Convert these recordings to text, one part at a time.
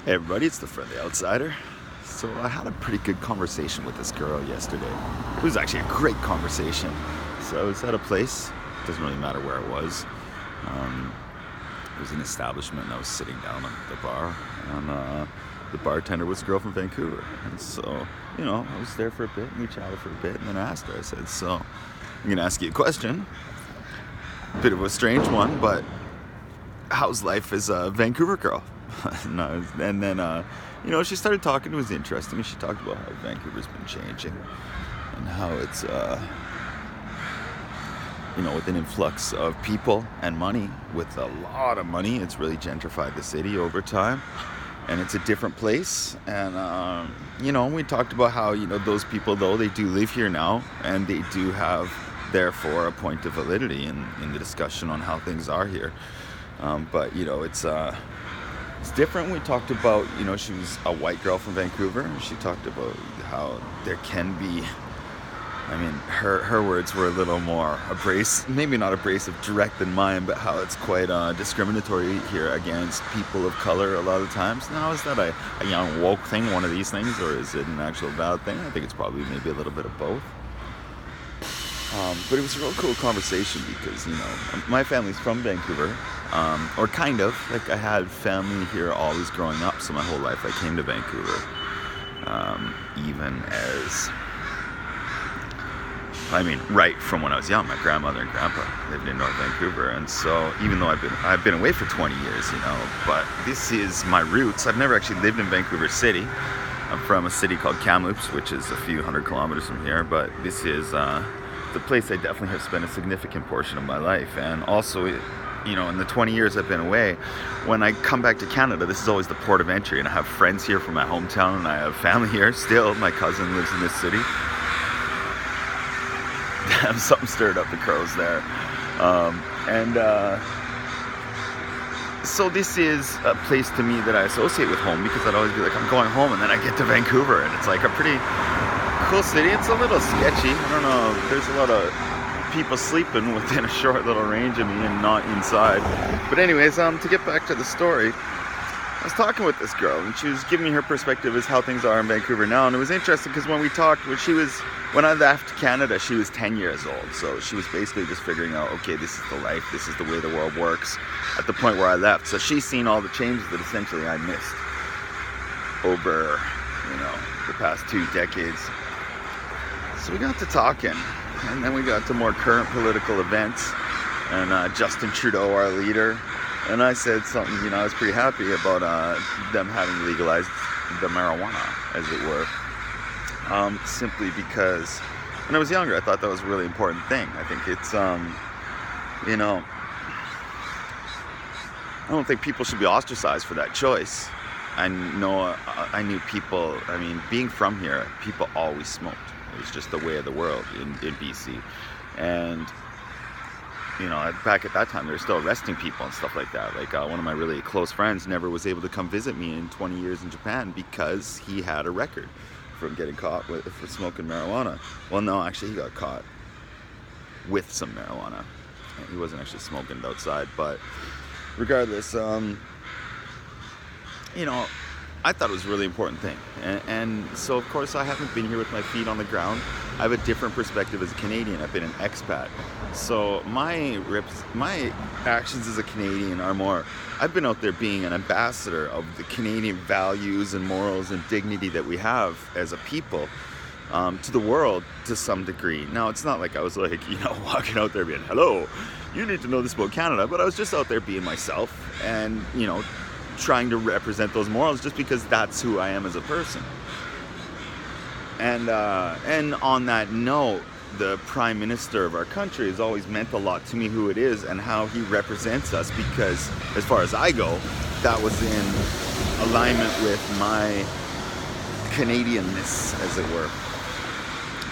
Hey everybody, it's the Friendly Outsider. So I had a pretty good conversation with this girl yesterday. It was actually a great conversation. So I was at a place, doesn't really matter where it was. It was an establishment and I was sitting down at the bar and the bartender was a girl from Vancouver. And so, I was there for a bit and we chatted for a bit and then I asked her, I said, so I'm going to ask you a question. Bit of a strange one, but how's life as a Vancouver girl? And then, she started talking. It was interesting. She talked about how Vancouver's been changing and how it's, with an influx of people and money, with a lot of money, it's really gentrified the city over time. And it's a different place. And, we talked about how, those people, though, they do live here now and they do have, therefore, a point of validity in the discussion on how things are here. But it's different. We talked about, she was a white girl from Vancouver. She talked about how there can be, her words were a little more abrasive, maybe not abrasive direct than mine, but how it's quite discriminatory here against people of color a lot of times. Now, is that a young woke thing, one of these things, or is it an actual valid thing? I think it's probably maybe a little bit of both. But it was a real cool conversation because, my family's from Vancouver, or kind of. Like, I had family here always growing up, so my whole life I came to Vancouver. Even as, right from when I was young, my grandmother and grandpa lived in North Vancouver, and so even though I've been away for 20 years, but this is my roots. I've never actually lived in Vancouver City. I'm from a city called Kamloops, which is a few hundred kilometers from here, but this is the place I definitely have spent a significant portion of my life. And also, in the 20 years I've been away, when I come back to Canada, this is always the port of entry, and I have friends here from my hometown, and I have family here still. My cousin lives in this city. Damn, something stirred up the crows there. So this is a place to me that I associate with home, because I'd always be like, I'm going home, and then I get to Vancouver, and it's like a pretty cool city. It's a little sketchy. I don't know. There's a lot of people sleeping within a short little range of me and not inside. But anyways, to get back to the story, I was talking with this girl and she was giving me her perspective as how things are in Vancouver now. And it was interesting because when we talked, when I left Canada, she was 10 years old. So she was basically just figuring out, okay, this is the life, this is the way the world works at the point where I left. So she's seen all the changes that essentially I missed over, the past 2 decades. So we got to talking, and then we got to more current political events, and Justin Trudeau, our leader, and I said something, I was pretty happy about them having legalized the marijuana, as it were, simply because when I was younger, I thought that was a really important thing. I think it's, I don't think people should be ostracized for that choice. I knew people, being from here, people always smoked. It was just the way of the world in BC. And, back at that time, they were still arresting people and stuff like that. Like, one of my really close friends never was able to come visit me in 20 years in Japan because he had a record from getting caught for smoking marijuana. Well, no, actually, he got caught with some marijuana. He wasn't actually smoking it outside. But regardless, I thought it was a really important thing. And so, of course, I haven't been here with my feet on the ground. I have a different perspective as a Canadian. I've been an expat. So my actions as a Canadian are more, I've been out there being an ambassador of the Canadian values and morals and dignity that we have as a people to the world to some degree. Now, it's not like I was like, walking out there being, hello, you need to know this about Canada. But I was just out there being myself and, trying to represent those morals just because that's who I am as a person. And on that note, the Prime Minister of our country has always meant a lot to me, who it is and how he represents us, because as far as I go, that was in alignment with my Canadianness, as it were.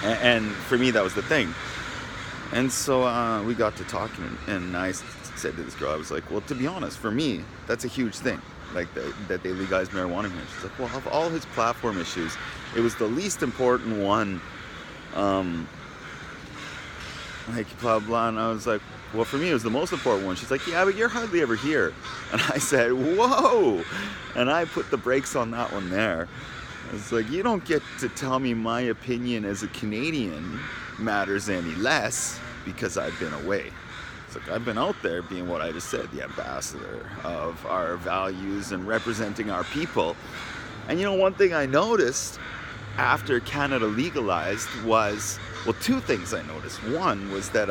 And for me, that was the thing. And so we got to talking, and I said to this girl, I was like, well, to be honest, for me, that's a huge thing. Like that they legalized marijuana here. She's like, well, of all his platform issues, it was the least important one. Like, blah, blah. And I was like, well, for me, it was the most important one. She's like, yeah, but you're hardly ever here. And I said, whoa. And I put the brakes on that one there. It's like, you don't get to tell me my opinion as a Canadian matters any less because I've been away. It's like, I've been out there being what I just said, the ambassador of our values and representing our people. And one thing I noticed after Canada legalized was, well, two things I noticed. One was that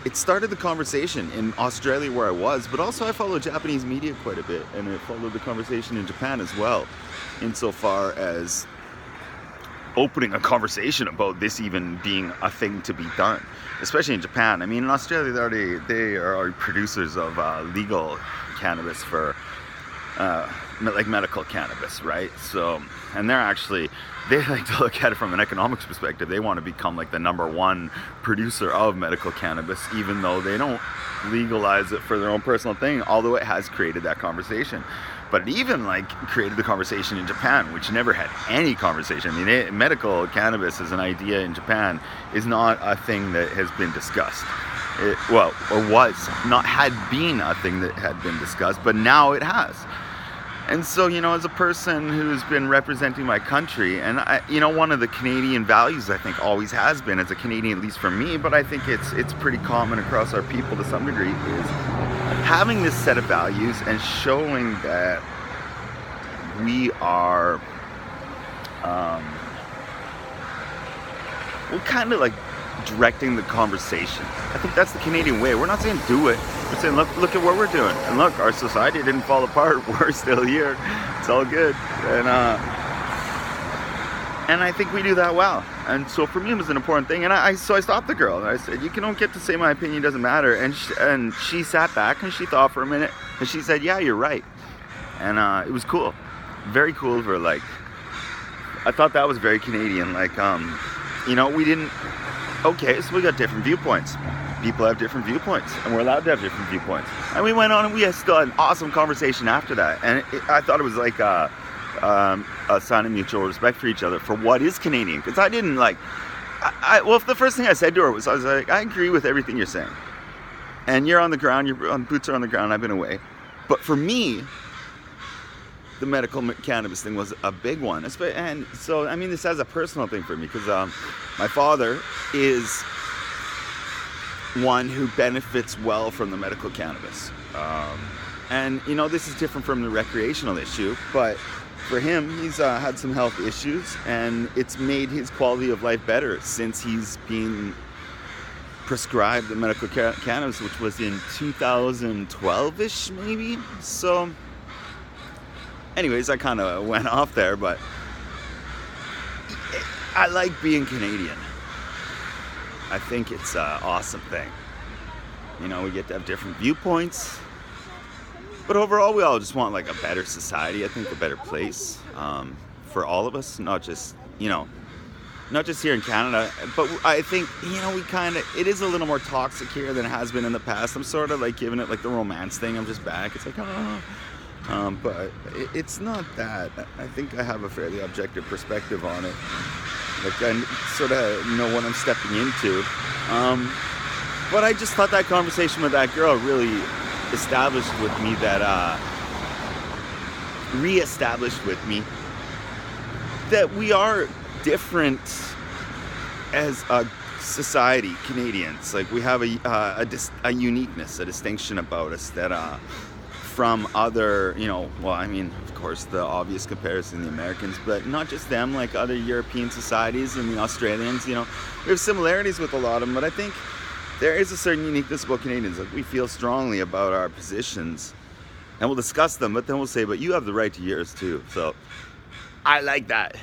it started the conversation in Australia where I was, but also I follow Japanese media quite a bit, and it followed the conversation in Japan as well, insofar as opening a conversation about this even being a thing to be done, especially in Japan. I mean, in Australia, they are producers of legal cannabis for like medical cannabis, right? So, and they like to look at it from an economics perspective. They want to become like the number one producer of medical cannabis, even though they don't legalize it for their own personal thing, although it has created that conversation. But it even like created the conversation in Japan, which never had any conversation. I mean, medical cannabis as an idea in Japan is not a thing that has been discussed. Had been a thing that had been discussed, but now it has. And so, as a person who's been representing my country, and one of the Canadian values I think always has been, as a Canadian, at least for me, but I think it's pretty common across our people to some degree, is having this set of values and showing that we are, kind of like directing the conversation. I think that's the Canadian way. We're not saying do it. We're saying look at what we're doing. And look, our society didn't fall apart. We're still here. It's all good. And I think we do that well. And so for me, it was an important thing. And I stopped the girl and I said, you don't get to say my opinion, doesn't matter. And she sat back and she thought for a minute and she said, yeah, you're right. And it was cool. Very cool of her. Like, I thought that was very Canadian. Like, we didn't, okay, so we got different viewpoints. People have different viewpoints, and we're allowed to have different viewpoints. And we went on, and we still had an awesome conversation after that. And I thought it was like a sign of mutual respect for each other for what is Canadian. Because I didn't like, the first thing I said to her was, I was like, I agree with everything you're saying. And you're on the ground, your boots are on the ground, I've been away. But for me, the medical cannabis thing was a big one. And so, I mean, this has a personal thing for me because my father is one who benefits well from the medical cannabis. And, this is different from the recreational issue, but for him, he's had some health issues and it's made his quality of life better since he's been prescribed the medical cannabis, which was in 2012-ish, maybe. So, anyways, I kind of went off there, but I like being Canadian. I think it's an awesome thing. We get to have different viewpoints. But overall, we all just want like a better society. I think a better place for all of us, not just here in Canada. But I think, it is a little more toxic here than it has been in the past. I'm sort of like giving it like the romance thing. I'm just back. It's like, but it's not that. I think I have a fairly objective perspective on it. Like, I sort of know what I'm stepping into. But I just thought that conversation with that girl really established with me that, re-established with me that we are different as a society, Canadians. Like, we have a uniqueness, a distinction about us that, from other, of course, the obvious comparison, the Americans, but not just them, like other European societies and the Australians, we have similarities with a lot of them, but I think there is a certain uniqueness about Canadians. Like, we feel strongly about our positions, and we'll discuss them, but then we'll say, but you have the right to yours too. So, I like that.